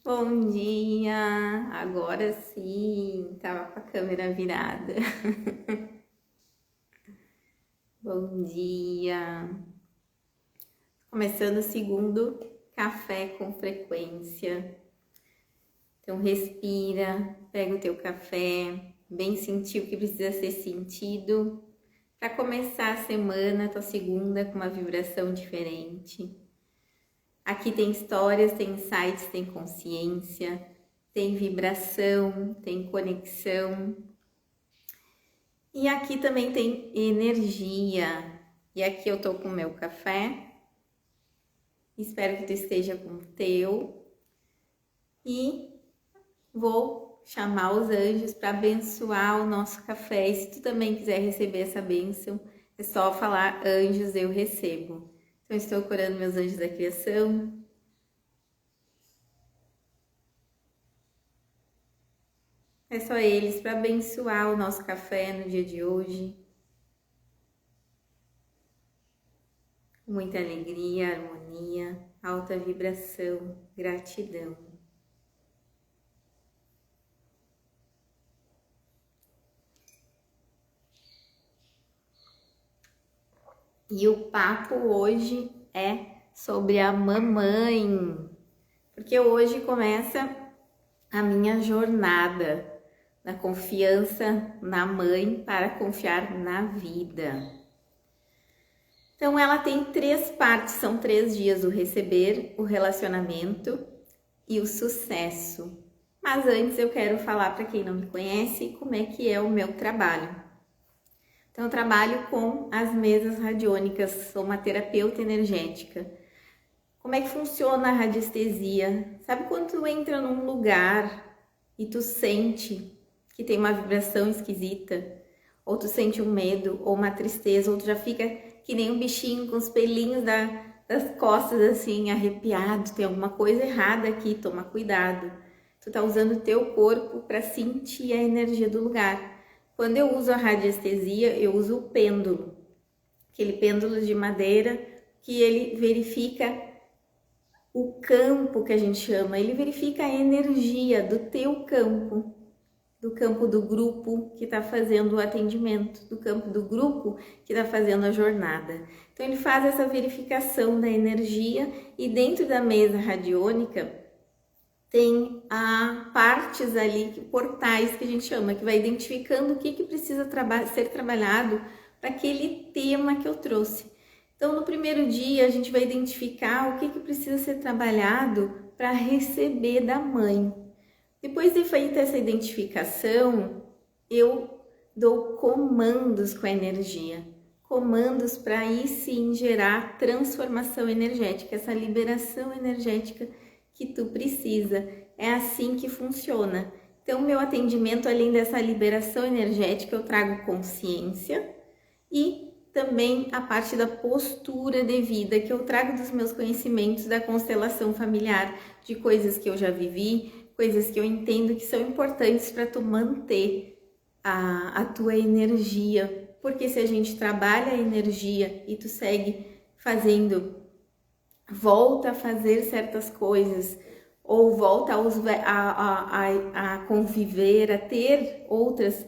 Bom dia! Agora sim, tava com a câmera virada. Bom dia! Começando o segundo café com frequência. Então respira, pega o teu café, bem sentir o que precisa ser sentido para começar a semana, tua segunda, com uma vibração diferente. Aqui tem histórias, tem insights, tem consciência, tem vibração, tem conexão. E aqui também tem energia. E aqui eu tô com o meu café. Espero que tu esteja com o teu. E vou chamar os anjos para abençoar o nosso café. E se tu também quiser receber essa bênção, é só falar anjos, eu recebo. Então, estou curando meus anjos da criação. É só eles para abençoar o nosso café no dia de hoje. Muita alegria, harmonia, alta vibração, gratidão. E o papo hoje é sobre a mamãe, porque hoje começa a minha jornada da confiança na mãe para confiar na vida. Então ela tem 3 partes, são 3 dias: o receber, o relacionamento e o sucesso. Mas antes eu quero falar para quem não me conhece como é que é o meu trabalho. Então eu trabalho com as mesas radiônicas, sou uma terapeuta energética. Como é que funciona a radiestesia? Sabe quando tu entra num lugar e tu sente que tem uma vibração esquisita? Ou tu sente um medo, ou uma tristeza, ou tu já fica que nem um bichinho com os pelinhos das costas assim, arrepiado, tem alguma coisa errada aqui, toma cuidado. Tu tá usando o teu corpo para sentir a energia do lugar. Quando eu uso a radiestesia, eu uso o pêndulo, aquele pêndulo de madeira que ele verifica o campo que a gente chama, ele verifica a energia do teu campo, do campo do grupo que está fazendo o atendimento, do campo do grupo que está fazendo a jornada. Então ele faz essa verificação da energia e dentro da mesa radiônica tem partes ali, portais que a gente chama, que vai identificando o que precisa ser trabalhado para aquele tema que eu trouxe. Então, no primeiro dia, a gente vai identificar o que precisa ser trabalhado para receber da mãe. Depois de feita essa identificação, eu dou comandos com a energia. Comandos para aí sim gerar transformação energética, essa liberação energética que tu precisa. É assim que funciona. Então, meu atendimento, além dessa liberação energética, eu trago consciência e também a parte da postura de vida, que eu trago dos meus conhecimentos da constelação familiar, de coisas que eu já vivi, coisas que eu entendo que são importantes para tu manter a tua energia. Porque se a gente trabalha a energia e tu segue fazendo, volta a fazer certas coisas, ou volta a conviver, a ter outras,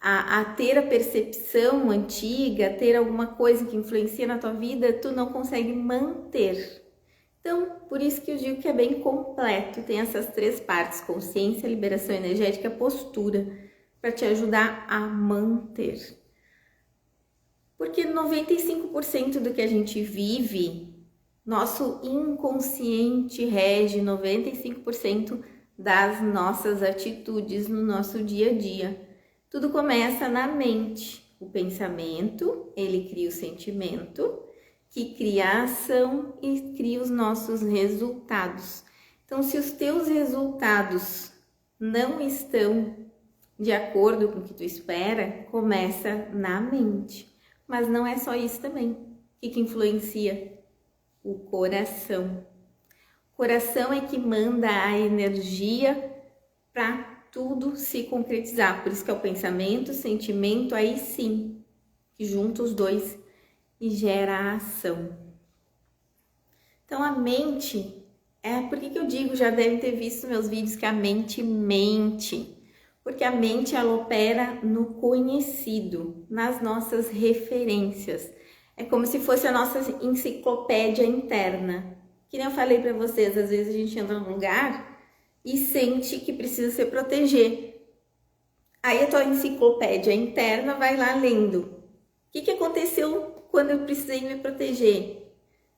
a ter a percepção antiga, a ter alguma coisa que influencia na tua vida, tu não consegue manter. Então, por isso que eu digo que é bem completo, tem essas 3 partes: consciência, liberação energética, postura, para te ajudar a manter. Porque 95% do que a gente vive, nosso inconsciente rege 95% das nossas atitudes no nosso dia a dia. Tudo começa na mente. O pensamento, ele cria o sentimento, que cria a ação e cria os nossos resultados. Então, se os teus resultados não estão de acordo com o que tu espera, começa na mente. Mas não é só isso também. O que influencia? O coração. O coração é que manda a energia para tudo se concretizar. Por isso que é o pensamento, o sentimento, aí sim, que junta os dois e gera a ação. Então a mente, Por que eu digo, já devem ter visto meus vídeos, que a mente mente? Porque a mente, ela opera no conhecido, nas nossas referências. É como se fosse a nossa enciclopédia interna. Que nem eu falei para vocês, às vezes a gente entra num lugar e sente que precisa se proteger. Aí a tua enciclopédia interna vai lá lendo. O que aconteceu quando eu precisei me proteger?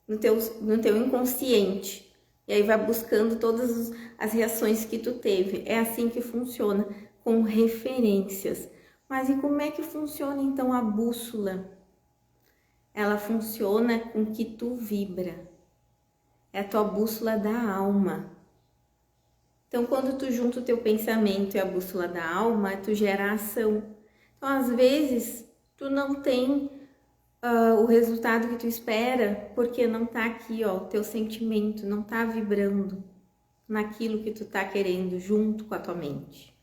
No teu inconsciente. E aí vai buscando todas as reações que tu teve. É assim que funciona, com referências. Mas e como é que funciona então a bússola? Ela funciona com que tu vibra. É a tua bússola da alma. Então, quando tu junta o teu pensamento e a bússola da alma, tu gera ação. Então, às vezes, tu não tem o resultado que tu espera, porque não tá aqui, ó, o teu sentimento não tá vibrando naquilo que tu tá querendo junto com a tua mente.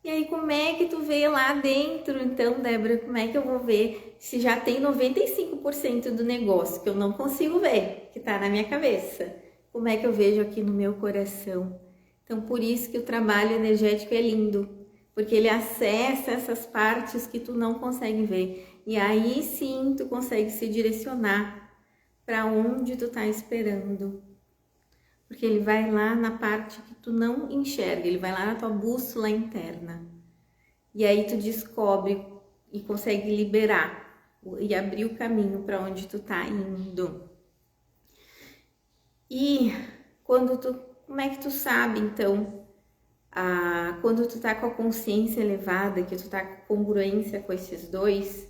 E aí, como é que tu vê lá dentro, então, Débora, como é que eu vou ver se já tem 95% do negócio que eu não consigo ver, que tá na minha cabeça? Como é que eu vejo aqui no meu coração? Então, por isso que o trabalho energético é lindo, porque ele acessa essas partes que tu não consegue ver. E aí sim tu consegue se direcionar para onde tu tá esperando. Porque ele vai lá na parte que tu não enxerga, ele vai lá na tua bússola interna. E aí tu descobre e consegue liberar e abrir o caminho para onde tu tá indo. E como é que tu sabe então, quando tu tá com a consciência elevada, que tu tá com congruência com esses dois?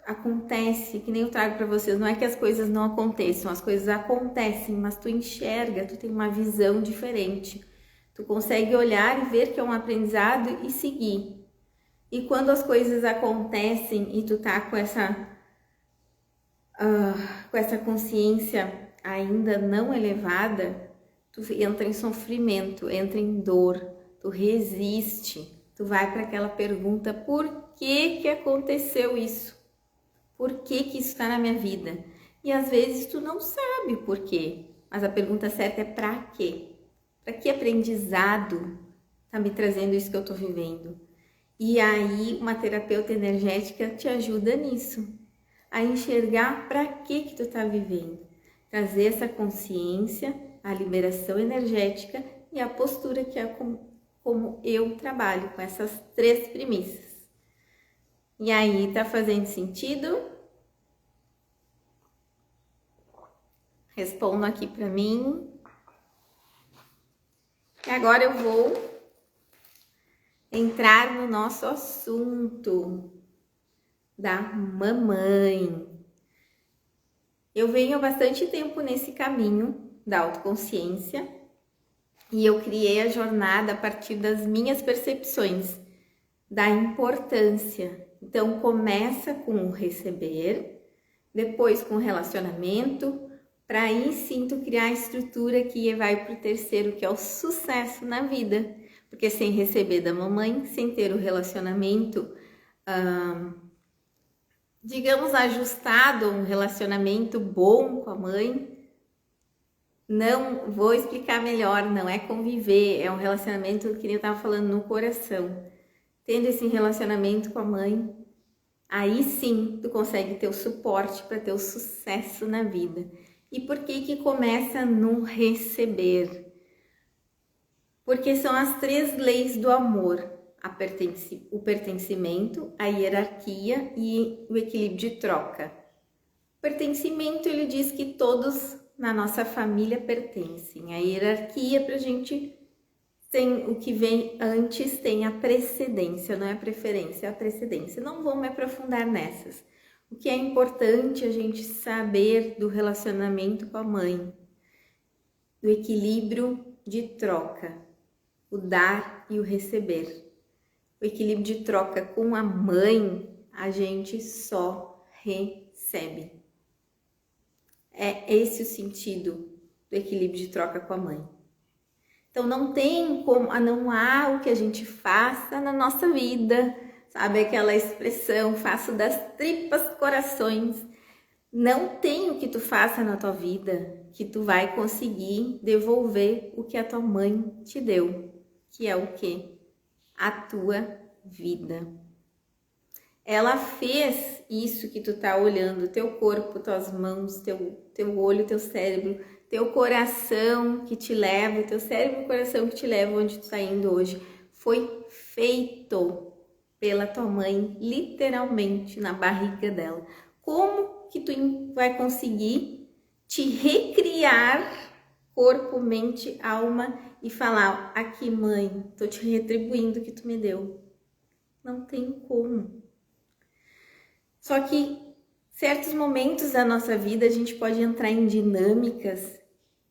Acontece, que nem eu trago para vocês, não é que as coisas não aconteçam, as coisas acontecem, mas tu enxerga, tu tem uma visão diferente. Tu consegue olhar e ver que é um aprendizado e seguir. E quando as coisas acontecem e tu tá com essa consciência ainda não elevada, tu entra em sofrimento, entra em dor, tu resiste, tu vai para aquela pergunta: por que aconteceu isso? Por que isso está na minha vida? E às vezes tu não sabe por quê, mas a pergunta certa é para quê? Para que aprendizado está me trazendo isso que eu estou vivendo? E aí uma terapeuta energética te ajuda nisso, a enxergar para que tu está vivendo, trazer essa consciência, a liberação energética e a postura, que é como eu trabalho com essas 3 premissas. E aí, tá fazendo sentido? Responda aqui para mim. E agora eu vou entrar no nosso assunto da mamãe. Eu venho há bastante tempo nesse caminho da autoconsciência e eu criei a jornada a partir das minhas percepções da importância. Então, começa com o receber, depois com o relacionamento, para aí sim tu criar a estrutura que vai para o terceiro, que é o sucesso na vida. Porque sem receber da mamãe, sem ter o relacionamento, digamos, ajustado, um relacionamento bom com a mãe, não vou explicar melhor, não é conviver, é um relacionamento que eu estava falando no coração. Tendo esse relacionamento com a mãe, aí sim tu consegue ter o suporte para ter o sucesso na vida. E por que começa no receber? Porque são as 3 leis do amor: o pertencimento, a hierarquia e o equilíbrio de troca. O pertencimento, ele diz que todos na nossa família pertencem. A hierarquia, para a gente, tem o que vem antes, tem a precedência, não é a preferência, é a precedência. Não vou me aprofundar nessas. O que é importante a gente saber do relacionamento com a mãe, do equilíbrio de troca, o dar e o receber. O equilíbrio de troca com a mãe, a gente só recebe. É esse o sentido do equilíbrio de troca com a mãe. Então não tem como, não há o que a gente faça na nossa vida, sabe aquela expressão, faço das tripas corações. Não tem o que tu faça na tua vida que tu vai conseguir devolver o que a tua mãe te deu, que é o quê? A tua vida. Ela fez isso que tu tá olhando, teu corpo, tuas mãos, teu olho, teu cérebro, teu coração que te leva, teu cérebro e coração que te leva onde tu tá indo hoje, foi feito pela tua mãe, literalmente, na barriga dela. Como que tu vai conseguir te recriar corpo, mente, alma e falar, aqui mãe, tô te retribuindo o que tu me deu? Não tem como. Só que certos momentos da nossa vida a gente pode entrar em dinâmicas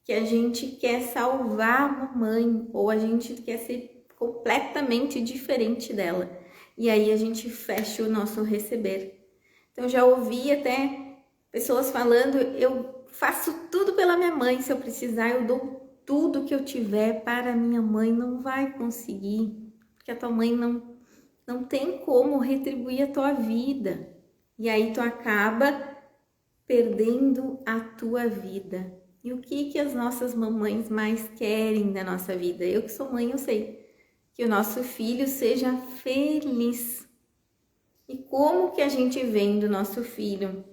que a gente quer salvar a mamãe ou a gente quer ser completamente diferente dela. E aí a gente fecha o nosso receber. Então já ouvi até pessoas falando, eu faço tudo pela minha mãe, se eu precisar eu dou tudo que eu tiver para a minha mãe. Não vai conseguir, porque a tua mãe não tem como retribuir a tua vida. E aí tu acaba perdendo a tua vida. E o que as nossas mamães mais querem da nossa vida? Eu que sou mãe, eu sei. Que o nosso filho seja feliz. E como que a gente vê do nosso filho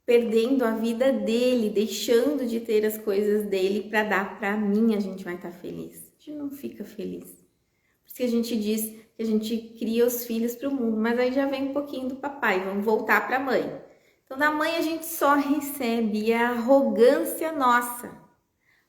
perdendo a vida dele, deixando de ter as coisas dele para dar para mim, a gente vai estar feliz? A gente não fica feliz. Por isso que a gente diz que a gente cria os filhos para o mundo, mas aí já vem um pouquinho do papai, vamos voltar para a mãe. Então, da mãe a gente só recebe, e a arrogância nossa,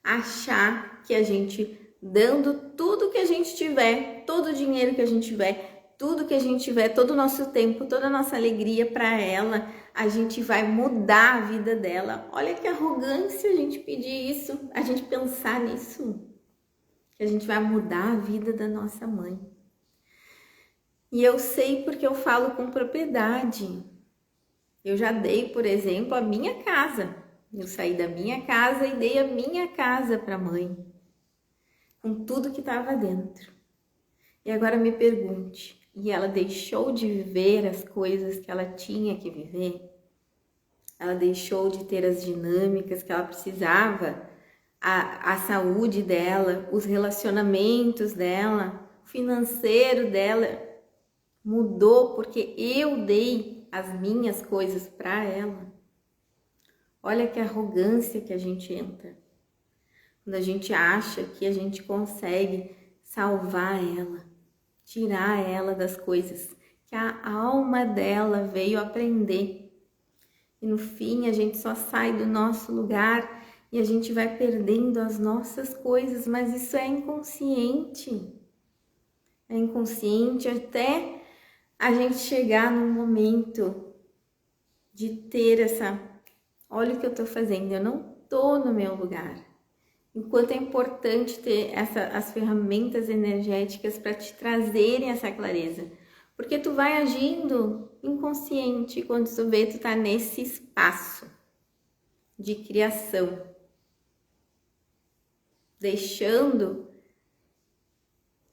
achar que a gente, dando tudo que a gente tiver, todo o dinheiro que a gente tiver, tudo que a gente tiver, todo o nosso tempo, toda a nossa alegria para ela, a gente vai mudar a vida dela. Olha que arrogância a gente pedir isso, a gente pensar nisso, que a gente vai mudar a vida da nossa mãe. E eu sei porque eu falo com propriedade. Eu já dei, por exemplo, a minha casa. Eu saí da minha casa e dei a minha casa para a mãe, com tudo que estava dentro. E agora me pergunte, e ela deixou de viver as coisas que ela tinha que viver? Ela deixou de ter as dinâmicas que ela precisava, a saúde dela, os relacionamentos dela, o financeiro dela mudou porque eu dei as minhas coisas para ela? Olha que arrogância que a gente entra. Quando a gente acha que a gente consegue salvar ela, tirar ela das coisas que a alma dela veio aprender. E no fim a gente só sai do nosso lugar e a gente vai perdendo as nossas coisas, mas isso é inconsciente. É inconsciente até a gente chegar num momento de ter essa... Olha o que eu tô fazendo, eu não tô no meu lugar. Enquanto é importante ter as ferramentas energéticas para te trazerem essa clareza. Porque tu vai agindo inconsciente quando tu vê, tu tá nesse espaço de criação. Deixando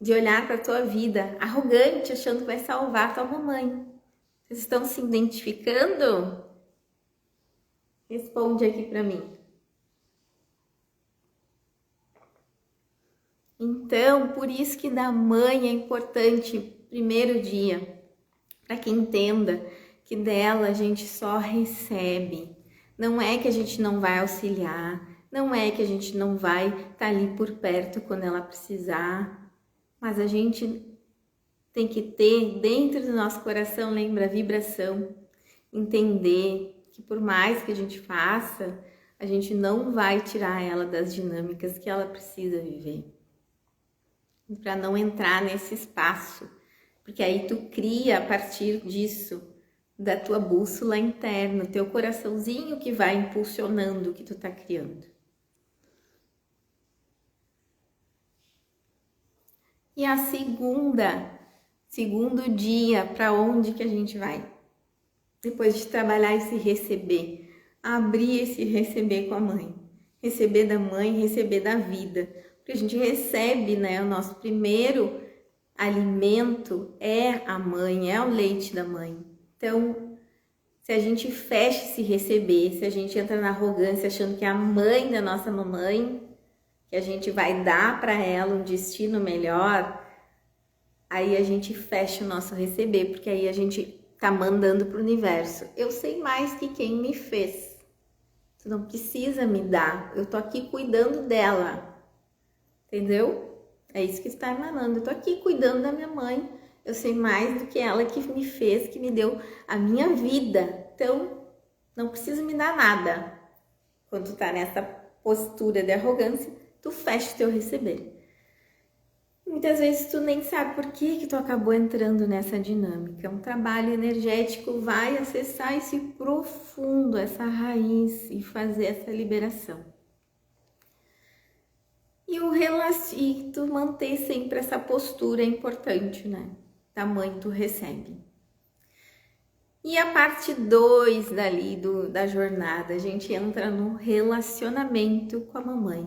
de olhar para a tua vida, arrogante, achando que vai salvar a tua mamãe. Vocês estão se identificando? Responde aqui para mim. Então, por isso que da mãe é importante, primeiro dia, para que entenda que dela a gente só recebe. Não é que a gente não vai auxiliar, não é que a gente não vai estar ali por perto quando ela precisar, mas a gente tem que ter dentro do nosso coração, lembra, a vibração, entender que por mais que a gente faça, a gente não vai tirar ela das dinâmicas que ela precisa viver. Para não entrar nesse espaço, porque aí tu cria a partir disso, da tua bússola interna, teu coraçãozinho que vai impulsionando o que tu tá criando. E a segundo dia, para onde que a gente vai? Depois de trabalhar esse receber, abrir esse receber com a mãe, receber da mãe, receber da vida, porque a gente recebe, né, o nosso primeiro alimento é a mãe, é o leite da mãe. Então, Se a gente fecha esse receber, se a gente entra na arrogância achando que é a mãe da nossa mamãe, que a gente vai dar para ela um destino melhor, aí a gente fecha o nosso receber, porque aí a gente tá mandando pro universo. Eu sei mais que quem me fez. Tu não precisa me dar. Eu tô aqui cuidando dela. Entendeu? É isso que está emanando. Eu tô aqui cuidando da minha mãe. Eu sei mais do que ela que me fez, que me deu a minha vida. Então, não precisa me dar nada. Quando tu tá nessa postura de arrogância, tu fecha o teu receber. Muitas vezes tu nem sabe por que tu acabou entrando nessa dinâmica. Um trabalho energético vai acessar esse profundo, essa raiz e fazer essa liberação. E tu manter sempre essa postura é importante, né? Da mãe tu recebe. E a parte 2 da jornada, a gente entra no relacionamento com a mamãe.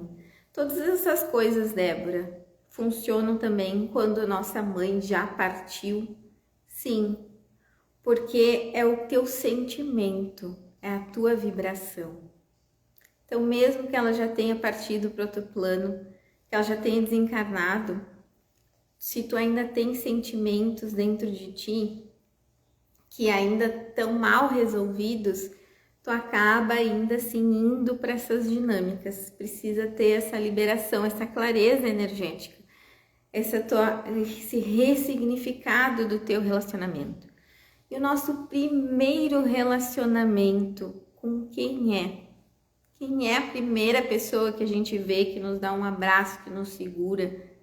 Todas essas coisas, Débora, funcionam também quando a nossa mãe já partiu? Sim, porque é o teu sentimento, é a tua vibração. Então, mesmo que ela já tenha partido para outro plano, que ela já tenha desencarnado, se tu ainda tem sentimentos dentro de ti que ainda estão mal resolvidos, tu acaba ainda assim indo para essas dinâmicas. Precisa ter essa liberação, essa clareza energética, esse ressignificado do teu relacionamento. E o nosso primeiro relacionamento, com quem é? Quem é a primeira pessoa que a gente vê, que nos dá um abraço, que nos segura,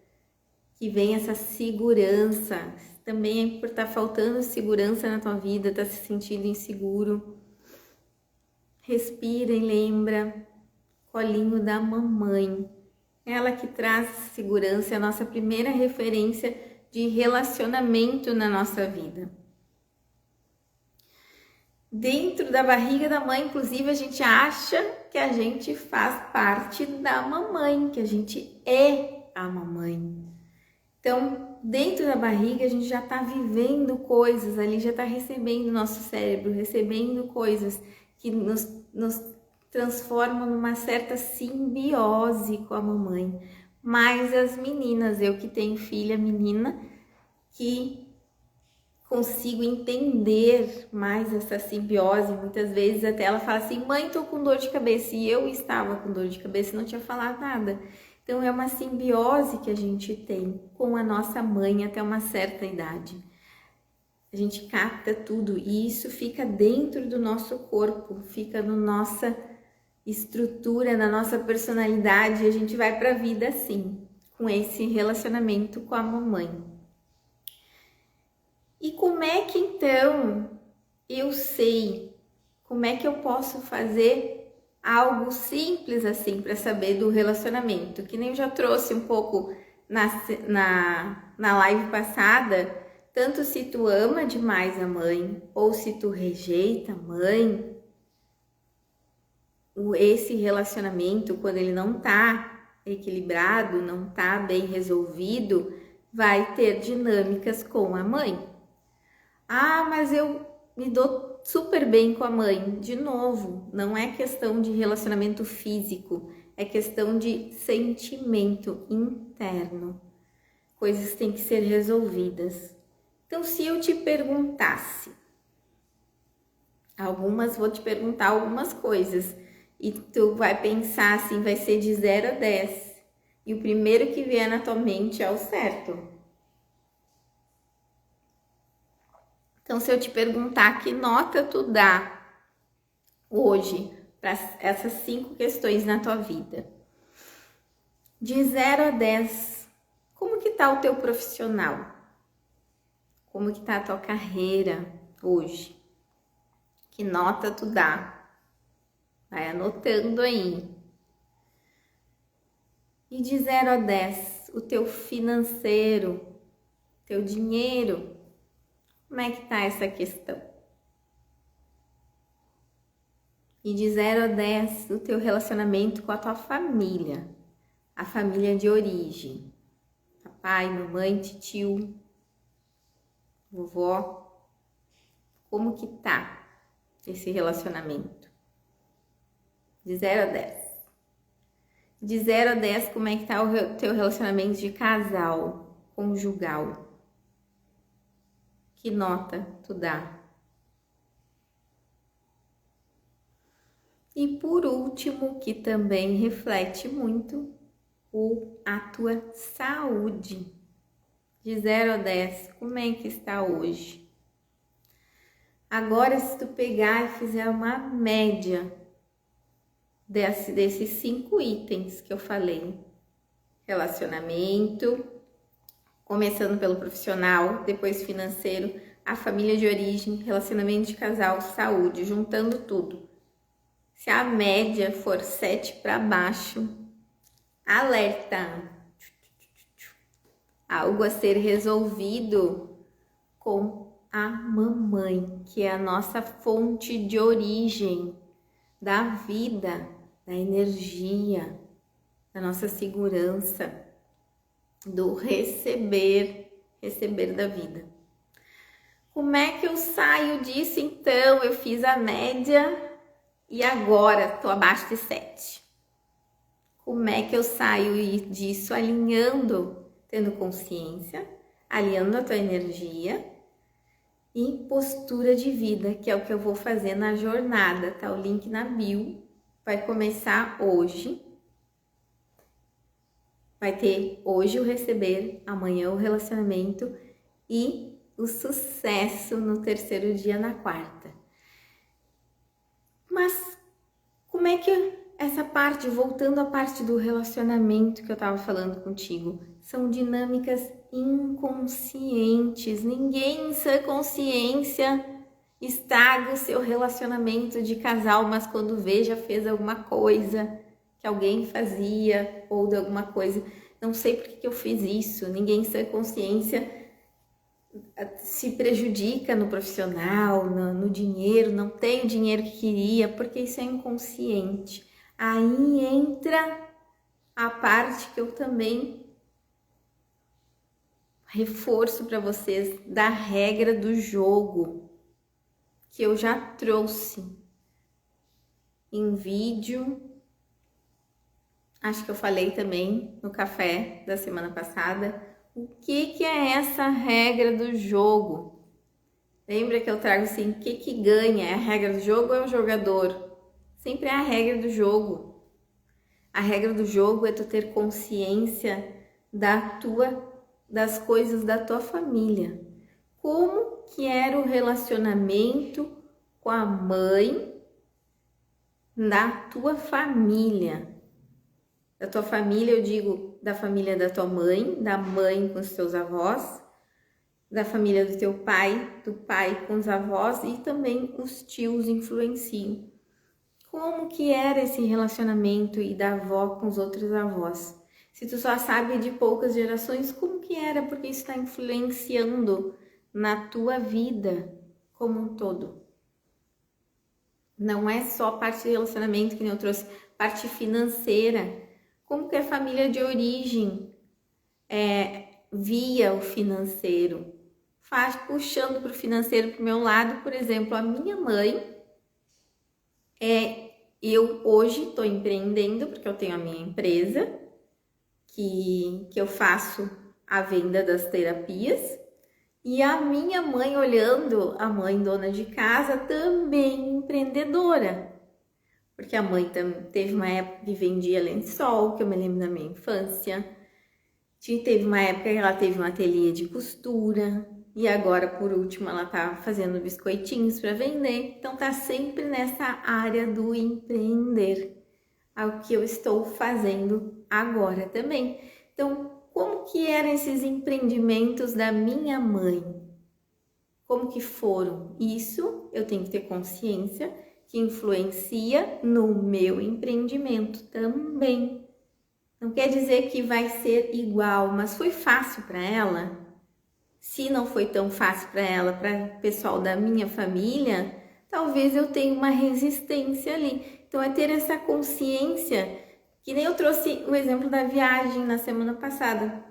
que vem essa segurança? Também é por estar faltando segurança na tua vida, tá se sentindo inseguro. Respira e lembra, colinho da mamãe. Ela que traz segurança, é a nossa primeira referência de relacionamento na nossa vida. Dentro da barriga da mãe, inclusive, a gente acha que a gente faz parte da mamãe, que a gente é a mamãe. Então, dentro da barriga, a gente já está vivendo coisas ali, já está recebendo nosso cérebro, recebendo coisas que nos transformam numa certa simbiose com a mamãe. Mas as meninas, eu que tenho filha menina, que consigo entender mais essa simbiose. Muitas vezes até ela fala assim: mãe, tô com dor de cabeça, e eu estava com dor de cabeça e não tinha falado nada. Então é uma simbiose que a gente tem com a nossa mãe até uma certa idade. A gente capta tudo e isso fica dentro do nosso corpo, fica na nossa estrutura, na nossa personalidade, e a gente vai para a vida assim, com esse relacionamento com a mamãe. E como é que então eu sei, como é que eu posso fazer algo simples assim para saber do relacionamento? Que nem eu já trouxe um pouco na live passada, tanto se tu ama demais a mãe ou se tu rejeita a mãe, esse relacionamento, quando ele não tá equilibrado, não tá bem resolvido, vai ter dinâmicas com a mãe. Ah, mas eu me dou super bem com a mãe. De novo, não é questão de relacionamento físico, é questão de sentimento interno. Coisas têm que ser resolvidas. Então, se eu te perguntasse, vou te perguntar algumas coisas, e tu vai pensar assim, vai ser de 0 a 10. E o primeiro que vier na tua mente é o certo. Então, se eu te perguntar que nota tu dá hoje para essas 5 questões na tua vida, de 0 a 10, como que tá o teu profissional? Como que tá a tua carreira hoje? Que nota tu dá? Vai anotando aí. E de 0 a 10, o teu financeiro, teu dinheiro, como é que tá essa questão? E de 0 a 10, o teu relacionamento com a tua família, a família de origem, papai, mamãe, tio, vovó, como que tá? esse relacionamento? De 0 a 10. De 0 a 10, como é que tá o teu relacionamento de casal, conjugal? Que nota tu dá? E por último, que também reflete muito, a tua saúde. De 0 a 10, como é que está hoje? Agora, se tu pegar e fizer uma média desses 5 itens que eu falei: relacionamento, começando pelo profissional, depois financeiro, a família de origem, relacionamento de casal, saúde, juntando tudo. Se a média for 7 para baixo, alerta! Algo a ser resolvido com a mamãe, que é a nossa fonte de origem da vida, da energia, da nossa segurança, do receber da vida. Como é que eu saio disso então? Eu fiz a média e agora tô abaixo de 7. Como é que eu saio disso? Alinhando, tendo consciência, alinhando a tua energia e postura de vida, que é o que eu vou fazer na jornada, tá? O link na bio vai começar hoje. Vai ter hoje o receber, amanhã o relacionamento e o sucesso no terceiro dia, na quarta. Mas como é que essa parte, voltando à parte do relacionamento que eu tava falando contigo, são dinâmicas inconscientes. Ninguém em sã consciência estraga o seu relacionamento de casal, mas quando vê, já fez alguma coisa que alguém fazia ou de alguma coisa. Não sei por que eu fiz isso. Ninguém em sã consciência se prejudica no profissional, no dinheiro, não tem o dinheiro que queria, porque isso é inconsciente. Aí entra a parte que eu também reforço para vocês da regra do jogo, que eu já trouxe em vídeo. Acho que eu falei também no café da semana passada. O que é essa regra do jogo? Lembra que eu trago assim, o que ganha? É a regra do jogo ou é o jogador? Sempre é a regra do jogo. A regra do jogo é tu ter consciência das coisas da tua família. Como que era o relacionamento com a mãe da tua família? Da tua família, eu digo da família da tua mãe, da mãe com os teus avós, da família do teu pai, do pai com os avós e também os tios influenciam. Como que era esse relacionamento e da avó com os outros avós? Se tu só sabe de poucas gerações, como que era? Porque isso está influenciando na tua vida como um todo. Não é só a parte de relacionamento que eu trouxe, parte financeira. Como que a família de origem via o financeiro? Puxando para o financeiro para o meu lado, por exemplo, a minha mãe, eu hoje estou empreendendo porque eu tenho a minha empresa, que eu faço a venda das terapias, e a minha mãe olhando, a mãe dona de casa, também empreendedora. Porque a mãe teve uma época que vendia lençol, que eu me lembro da minha infância. Teve uma época que ela teve um ateliê de costura. E agora, por último, ela tá fazendo biscoitinhos para vender. Então, tá sempre nessa área do empreender. É o que eu estou fazendo agora também. Então, como que eram esses empreendimentos da minha mãe? Como que foram? Isso eu tenho que ter consciência que influencia no meu empreendimento também. Não quer dizer que vai ser igual, mas foi fácil para ela? Se não foi tão fácil para ela, para o pessoal da minha família, talvez eu tenha uma resistência ali. Então é ter essa consciência, que nem eu trouxe o exemplo da viagem na semana passada.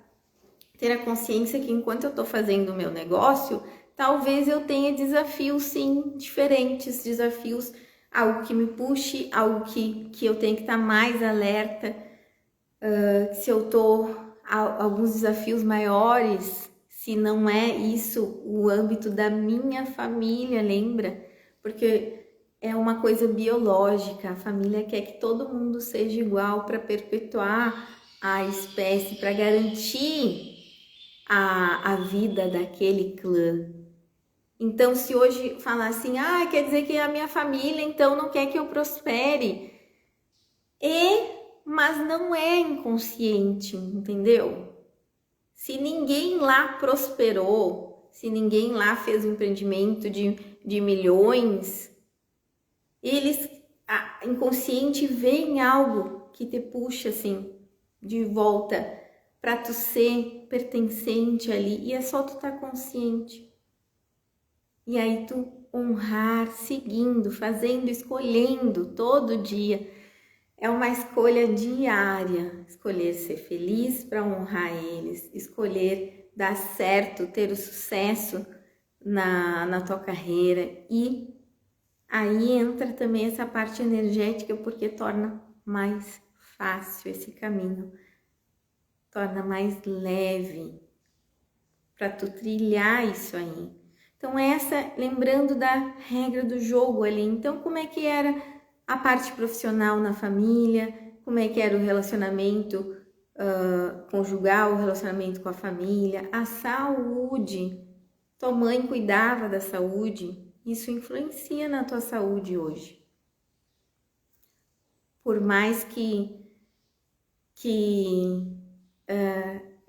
Ter a consciência que enquanto eu estou fazendo o meu negócio, talvez eu tenha desafios, sim, diferentes, desafios, algo que me puxe, algo que eu tenho que estar mais alerta, se eu tô alguns desafios maiores, se não é isso o âmbito da minha família, lembra? Porque é uma coisa biológica, a família quer que todo mundo seja igual para perpetuar a espécie, para garantir a vida daquele clã. Então, se hoje falar assim, quer dizer que a minha família então não quer que eu prospere, mas não é inconsciente, entendeu? Se ninguém lá prosperou, se ninguém lá fez um empreendimento de milhões, inconsciente vê em algo que te puxa assim de volta para tu ser pertencente ali, e é só tu estar consciente. E aí tu honrar, seguindo, fazendo, escolhendo todo dia. É uma escolha diária, escolher ser feliz para honrar eles, escolher dar certo, ter o sucesso na tua carreira. E aí entra também essa parte energética, porque torna mais fácil esse caminho, torna mais leve para tu trilhar isso aí. Então lembrando da regra do jogo ali, então como é que era a parte profissional na família, como é que era o relacionamento conjugal, o relacionamento com a família, a saúde, tua mãe cuidava da saúde, isso influencia na tua saúde hoje. Por mais que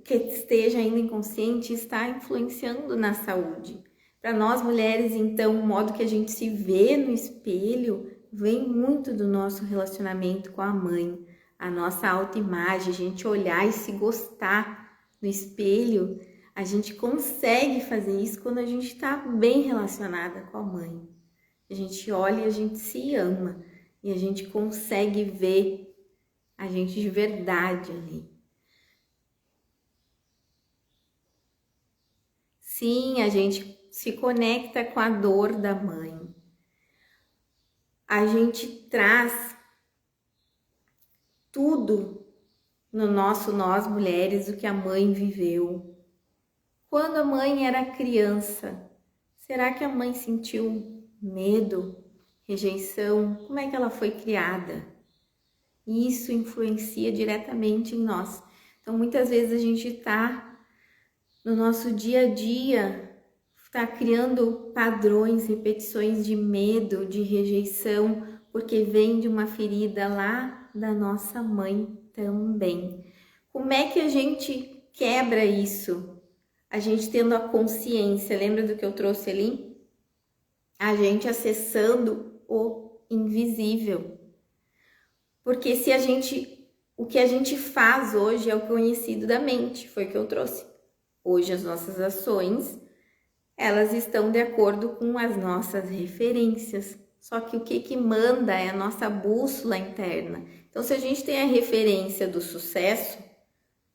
esteja ainda inconsciente, está influenciando na saúde. Para nós mulheres, então, o modo que a gente se vê no espelho vem muito do nosso relacionamento com a mãe, a nossa autoimagem, a gente olhar e se gostar no espelho. A gente consegue fazer isso quando a gente está bem relacionada com a mãe. A gente olha e a gente se ama e a gente consegue ver a gente de verdade ali. Sim, a gente se conecta com a dor da mãe. A gente traz tudo no nós mulheres, o que a mãe viveu. Quando a mãe era criança, será que a mãe sentiu medo, rejeição? Como é que ela foi criada? Isso influencia diretamente em nós. Então, muitas vezes a gente está no nosso dia a dia, está criando padrões, repetições de medo, de rejeição, porque vem de uma ferida lá da nossa mãe também. Como é que a gente quebra isso? A gente tendo a consciência, lembra do que eu trouxe ali? A gente acessando o invisível. Porque o que a gente faz hoje é o conhecido da mente, foi o que eu trouxe. Hoje as nossas ações, elas estão de acordo com as nossas referências. Só que o que manda é a nossa bússola interna. Então, se a gente tem a referência do sucesso,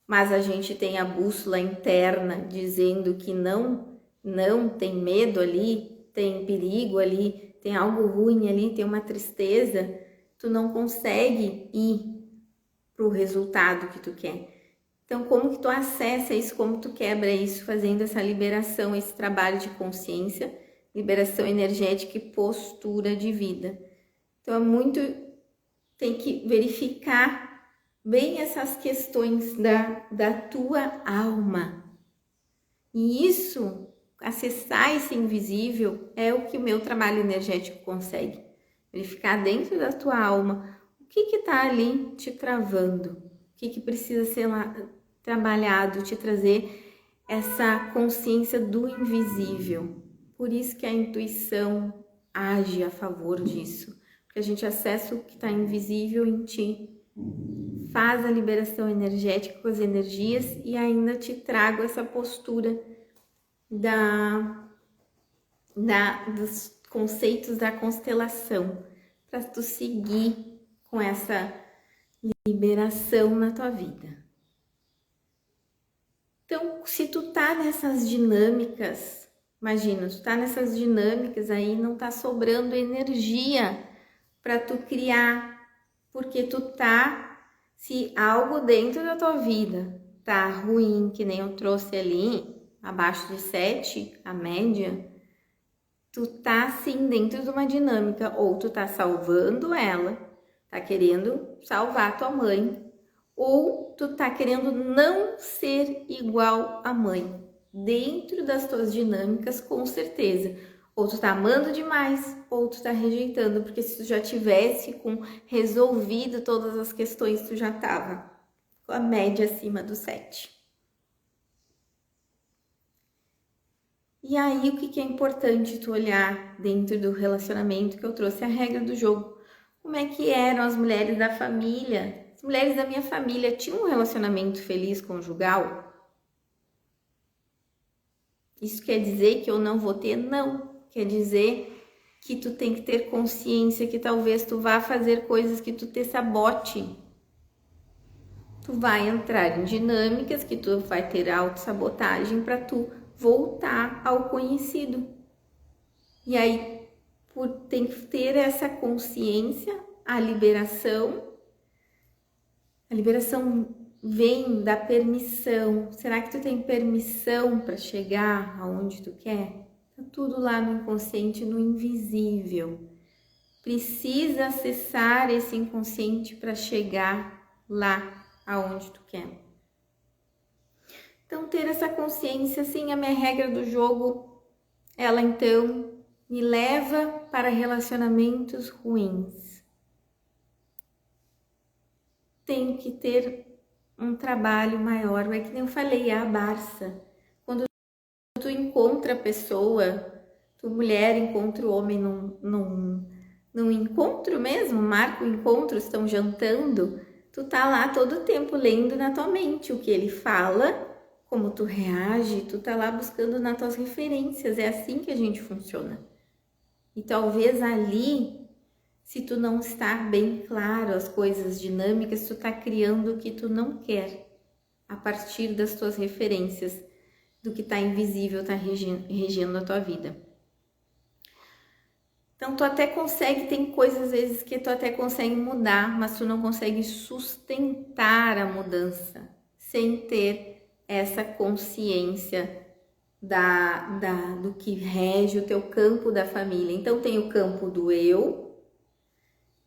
mas a gente tem a bússola interna dizendo que não tem medo ali, tem perigo ali, tem algo ruim ali, tem uma tristeza, tu não consegue ir para o resultado que tu quer. Então, como que tu acessa isso, como tu quebra isso, fazendo essa liberação, esse trabalho de consciência, liberação energética e postura de vida. Então, tem que verificar bem essas questões da tua alma. E isso, acessar esse invisível, é o que o meu trabalho energético consegue. Verificar dentro da tua alma o que está ali te travando, o que precisa ser trabalhado, te trazer essa consciência do invisível. Por isso que a intuição age a favor disso, porque a gente acessa o que está invisível em ti, faz a liberação energética com as energias e ainda te trago essa postura dos conceitos da constelação, para tu seguir com essa liberação na tua vida. Então, se tu tá nessas dinâmicas Imagina, tu tá nessas dinâmicas aí, não tá sobrando energia para tu criar, porque tu tá, se algo dentro da tua vida tá ruim, que nem eu trouxe ali, abaixo de 7, a média, tu tá sim dentro de uma dinâmica, ou tu tá salvando ela, tá querendo salvar tua mãe, ou tu tá querendo não ser igual à mãe, dentro das tuas dinâmicas, com certeza. Ou tu tá amando demais, ou tu tá rejeitando, porque se tu já tivesse resolvido todas as questões, tu já tava com a média acima do 7. E aí, o que é importante tu olhar dentro do relacionamento, que eu trouxe a regra do jogo? Como é que eram as mulheres da família? As mulheres da minha família tinham um relacionamento feliz conjugal? Isso quer dizer que eu não vou ter? Não. Quer dizer que tu tem que ter consciência que talvez tu vá fazer coisas que tu te sabote. Tu vai entrar em dinâmicas que tu vai ter autossabotagem para tu voltar ao conhecido. E aí, tem que ter essa consciência, a liberação vem da permissão. Será que tu tem permissão para chegar aonde tu quer? Tá tudo lá no inconsciente, no invisível. Precisa acessar esse inconsciente para chegar lá aonde tu quer. Então, ter essa consciência, assim, a minha regra do jogo, ela então me leva para relacionamentos ruins. Tenho que ter um trabalho maior, é que nem eu falei, a Barça. Quando tu encontra a pessoa, tu mulher encontra o homem num encontro mesmo, marca o encontro, estão jantando, tu tá lá todo o tempo lendo na tua mente o que ele fala, como tu reage, tu tá lá buscando nas tuas referências, é assim que a gente funciona. E talvez ali, se tu não está bem claro as coisas dinâmicas, tu tá criando o que tu não quer, a partir das tuas referências, do que tá invisível, tá regendo a tua vida. Então, tu até consegue, tem coisas às vezes que tu até consegue mudar, mas tu não consegue sustentar a mudança sem ter essa consciência do que rege o teu campo da família. Então, tem o campo do eu,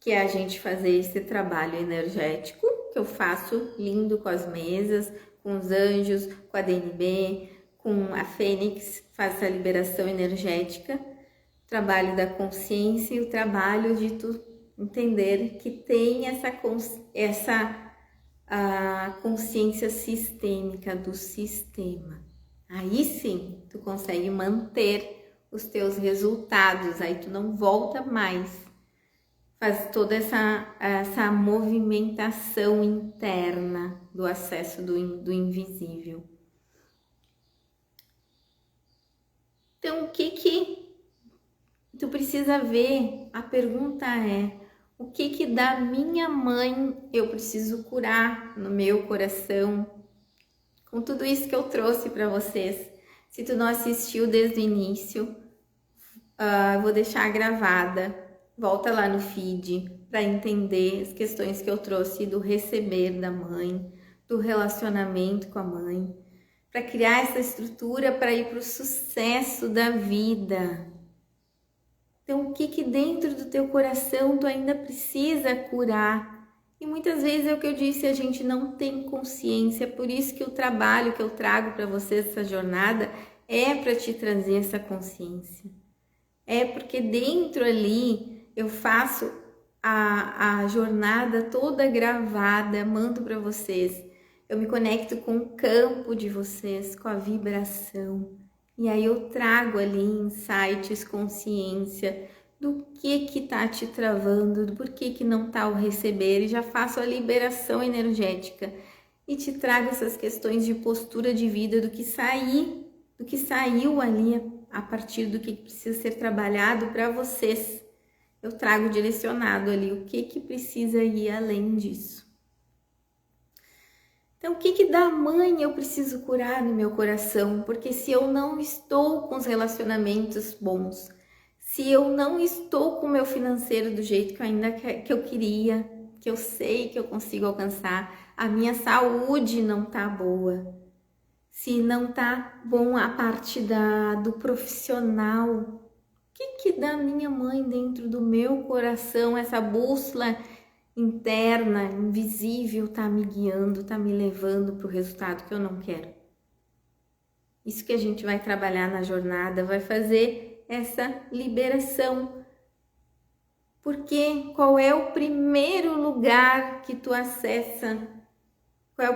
que é a gente fazer esse trabalho energético, que eu faço lindo com as mesas, com os anjos, com a DNB, com a Fênix, faz essa liberação energética. Trabalho da consciência e o trabalho de tu entender que tem essa consciência sistêmica do sistema. Aí sim, tu consegue manter os teus resultados, aí tu não volta mais. Faz toda essa movimentação interna do acesso do invisível. Então, o que tu precisa ver? A pergunta é: o que da minha mãe eu preciso curar no meu coração? Com tudo isso que eu trouxe para vocês. Se tu não assistiu desde o início, eu vou deixar gravada. Volta lá no feed para entender as questões que eu trouxe do receber da mãe, do relacionamento com a mãe, para criar essa estrutura para ir para o sucesso da vida. Então, o que dentro do teu coração tu ainda precisa curar? E muitas vezes é o que eu disse, a gente não tem consciência, por isso que o trabalho que eu trago para vocês, essa jornada, é para te trazer essa consciência. É porque dentro ali eu faço a jornada toda gravada, mando para vocês. Eu me conecto com o campo de vocês, com a vibração. E aí eu trago ali insights, consciência do que tá te travando, do porquê que não tá o receber, e já faço a liberação energética e te trago essas questões de postura de vida, do que saiu ali a partir do que precisa ser trabalhado para vocês. Eu trago direcionado ali o que precisa ir além disso. Então, o que da mãe eu preciso curar no meu coração? Porque se eu não estou com os relacionamentos bons, se eu não estou com o meu financeiro do jeito que eu ainda que eu queria, que eu sei que eu consigo alcançar, a minha saúde não tá boa, se não tá bom a parte do profissional, o que da minha mãe dentro do meu coração, essa bússola interna, invisível, tá me guiando, tá me levando para o resultado que eu não quero? Isso que a gente vai trabalhar na jornada, vai fazer essa liberação. Porque qual é o primeiro lugar que tu acessa? Qual é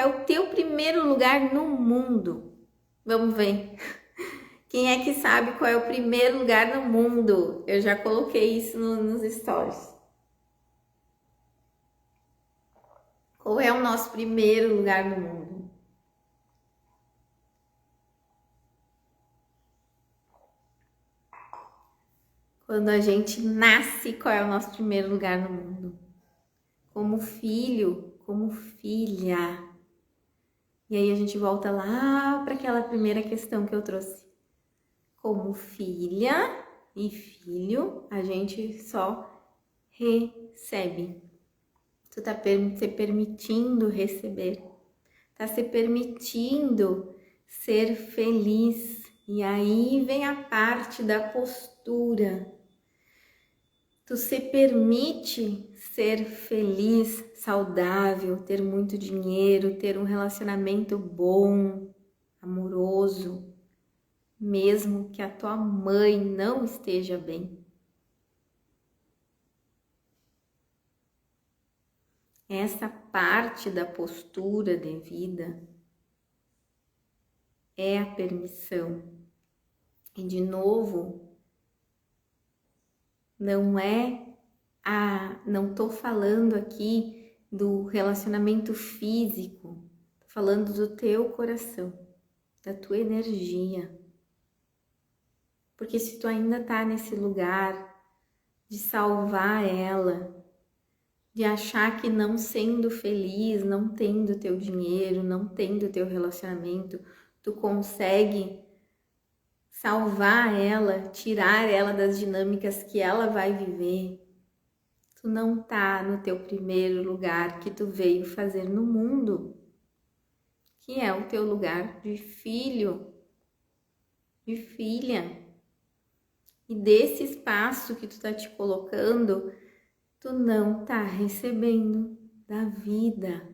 o teu primeiro lugar no mundo? Vamos ver. Quem é que sabe qual é o primeiro lugar no mundo? Eu já coloquei isso nos stories. Qual é o nosso primeiro lugar no mundo? Quando a gente nasce, qual é o nosso primeiro lugar no mundo? Como filho, como filha. E aí a gente volta lá para aquela primeira questão que eu trouxe. Como filha e filho, a gente só recebe. Tu tá se permitindo receber. Tá se permitindo ser feliz. E aí vem a parte da postura. Tu se permite ser feliz, saudável, ter muito dinheiro, ter um relacionamento bom, amoroso, mesmo que a tua mãe não esteja bem. Essa parte da postura de vida é a permissão. E de novo, não tô falando aqui do relacionamento físico, tô falando do teu coração, da tua energia. Porque se tu ainda tá nesse lugar de salvar ela, de achar que não sendo feliz, não tendo teu dinheiro, não tendo teu relacionamento, tu consegue salvar ela, tirar ela das dinâmicas que ela vai viver, tu não tá no teu primeiro lugar que tu veio fazer no mundo, que é o teu lugar de filho, de filha. E desse espaço que tu tá te colocando, tu não tá recebendo da vida,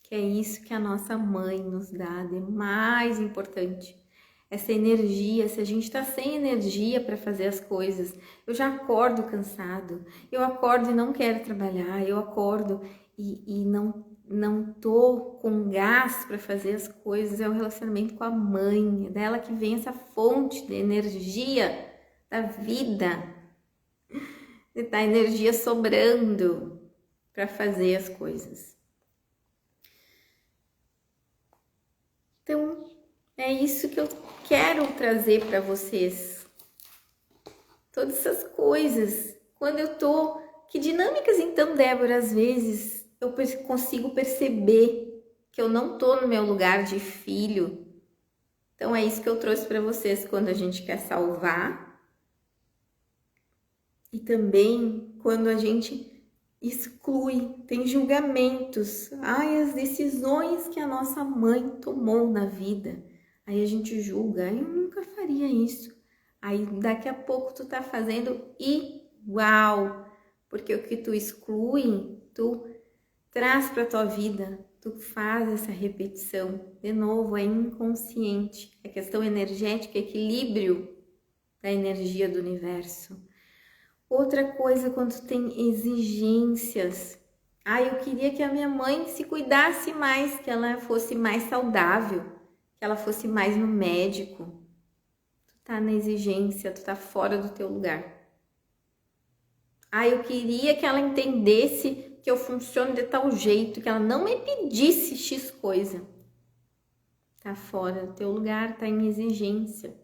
que é isso que a nossa mãe nos dá de mais importante. Essa energia, se a gente tá sem energia para fazer as coisas, eu já acordo cansado, eu acordo e não quero trabalhar, eu acordo e não tô com gás para fazer as coisas, é o relacionamento com a mãe, é dela que vem essa fonte de energia da vida, da energia sobrando para fazer as coisas. Então, é isso que eu quero trazer para vocês. Todas essas coisas. Quando eu tô... Que dinâmicas então, Débora, às vezes eu consigo perceber que eu não tô no meu lugar de filho. Então, é isso que eu trouxe para vocês quando a gente quer salvar. E também quando a gente exclui, tem julgamentos. Ai, as decisões que a nossa mãe tomou na vida. Aí a gente julga, eu nunca faria isso. Aí daqui a pouco tu tá fazendo igual, porque o que tu exclui, tu traz para tua vida, tu faz essa repetição. De novo, é inconsciente, é questão energética, equilíbrio da energia do universo. Outra coisa, quando tu tem exigências. Eu queria que a minha mãe se cuidasse mais, que ela fosse mais saudável, que ela fosse mais no médico. Tu tá na exigência, tu tá fora do teu lugar. Eu queria que ela entendesse que eu funciono de tal jeito, que ela não me pedisse X coisa. Tá fora do teu lugar, tá em exigência.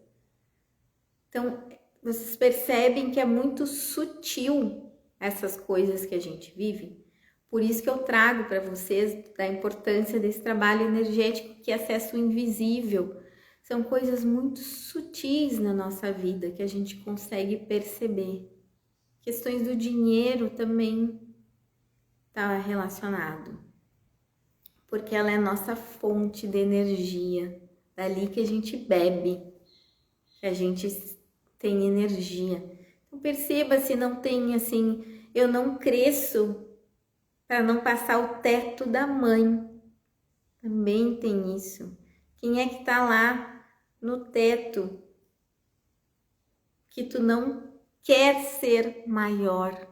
Então, vocês percebem que é muito sutil essas coisas que a gente vive? Por isso que eu trago para vocês da importância desse trabalho energético, que é acesso invisível. São coisas muito sutis na nossa vida que a gente consegue perceber. Questões do dinheiro também está relacionado, porque ela é a nossa fonte de energia, dali que a gente bebe, que a gente tem energia. Então perceba se não tem assim, eu não cresço para não passar o teto da mãe. Também tem isso. Quem é que tá lá no teto que tu não quer ser maior?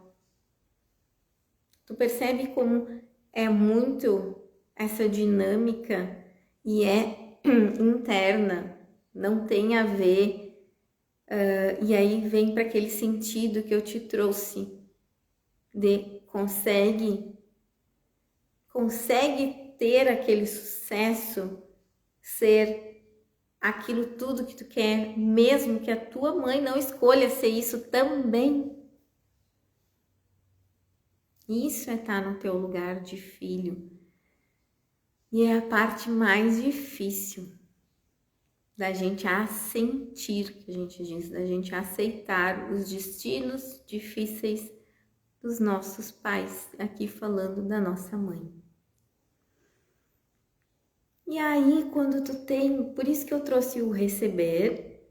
Tu percebe como é muito essa dinâmica e é interna, não tem a ver. E aí vem para aquele sentido que eu te trouxe de consegue ter aquele sucesso, ser aquilo tudo que tu quer, mesmo que a tua mãe não escolha ser isso também. Isso é estar no teu lugar de filho. E é a parte mais difícil da gente assentir, que a gente diz, da gente aceitar os destinos difíceis dos nossos pais, aqui falando da nossa mãe. E aí, quando tu tem, por isso que eu trouxe o receber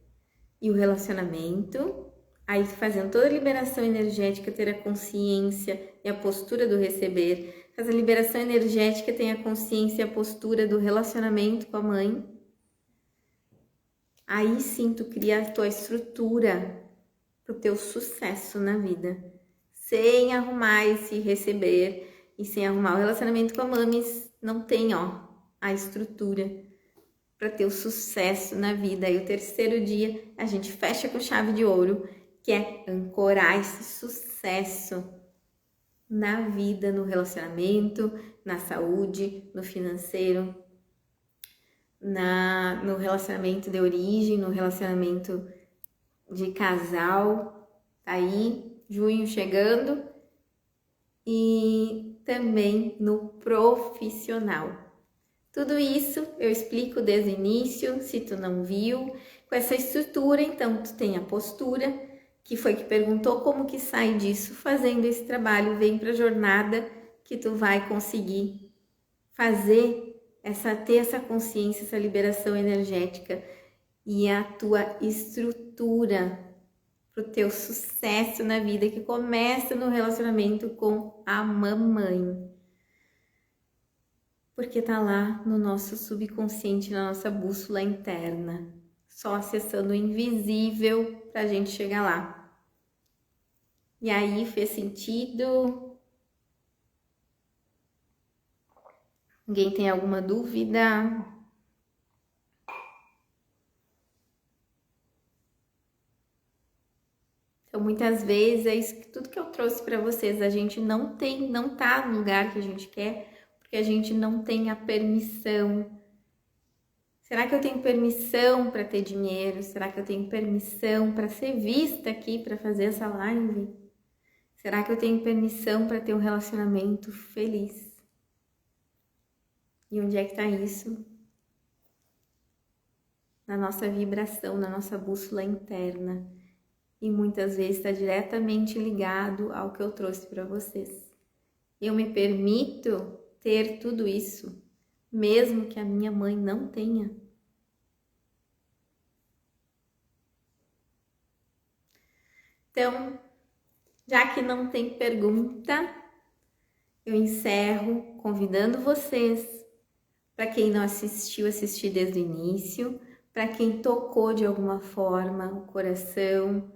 e o relacionamento, aí fazendo toda a liberação energética, ter a consciência e a postura do receber, faz a liberação energética, tem a consciência e a postura do relacionamento com a mãe. Aí sim tu cria a tua estrutura pro teu sucesso na vida, sem arrumar esse receber e sem arrumar o relacionamento com a mames, não tem a estrutura para ter o sucesso na vida. E o terceiro dia a gente fecha com chave de ouro, que é ancorar esse sucesso na vida, no relacionamento, na saúde, no financeiro, no relacionamento de origem, no relacionamento de casal. Tá aí, junho chegando, e também no profissional. Tudo isso eu explico desde o início, se tu não viu, com essa estrutura. Então tu tem a postura, que foi que perguntou como que sai disso. Fazendo esse trabalho, vem para a jornada que tu vai conseguir fazer ter essa consciência, essa liberação energética e a tua estrutura para o teu sucesso na vida, que começa no relacionamento com a mamãe. Porque tá lá no nosso subconsciente, na nossa bússola interna, só acessando o invisível para a gente chegar lá. E aí, fez sentido? Alguém tem alguma dúvida? Então, muitas vezes, é isso, tudo que eu trouxe para vocês, a gente não tá no lugar que a gente quer, porque a gente não tem a permissão. Será que eu tenho permissão para ter dinheiro? Será que eu tenho permissão para ser vista aqui, para fazer essa live? Será que eu tenho permissão para ter um relacionamento feliz? E onde é que está isso? Na nossa vibração, na nossa bússola interna. E muitas vezes está diretamente ligado ao que eu trouxe para vocês. Eu me permito ter tudo isso, mesmo que a minha mãe não tenha. Então, já que não tem pergunta, eu encerro convidando vocês, para quem não assistiu, assistir desde o início, para quem tocou de alguma forma o coração,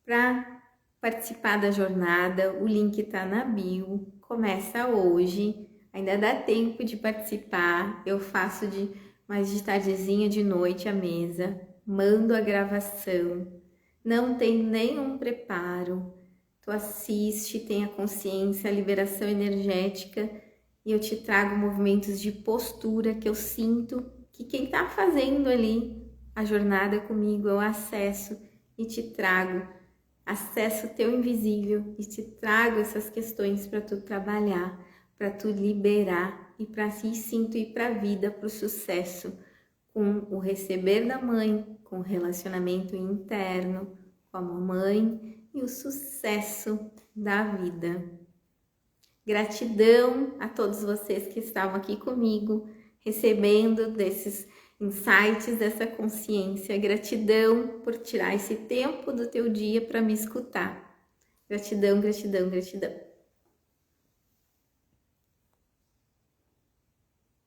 para participar da jornada. O link está na bio, começa hoje, ainda dá tempo de participar. Eu faço mais de tardezinha, de noite a mesa, mando a gravação, não tem nenhum preparo, tu assiste, tem a consciência, a liberação energética, e eu te trago movimentos de postura que eu sinto que quem está fazendo ali a jornada comigo, eu acesso e te trago acesso o teu invisível e te trago essas questões para tu trabalhar, para tu liberar e para assim sim tu ir para a vida, para o sucesso, com o receber da mãe, com o relacionamento interno com a mamãe e o sucesso da vida. Gratidão a todos vocês que estavam aqui comigo, recebendo desses insights, dessa consciência. Gratidão por tirar esse tempo do teu dia para me escutar. Gratidão, gratidão, gratidão.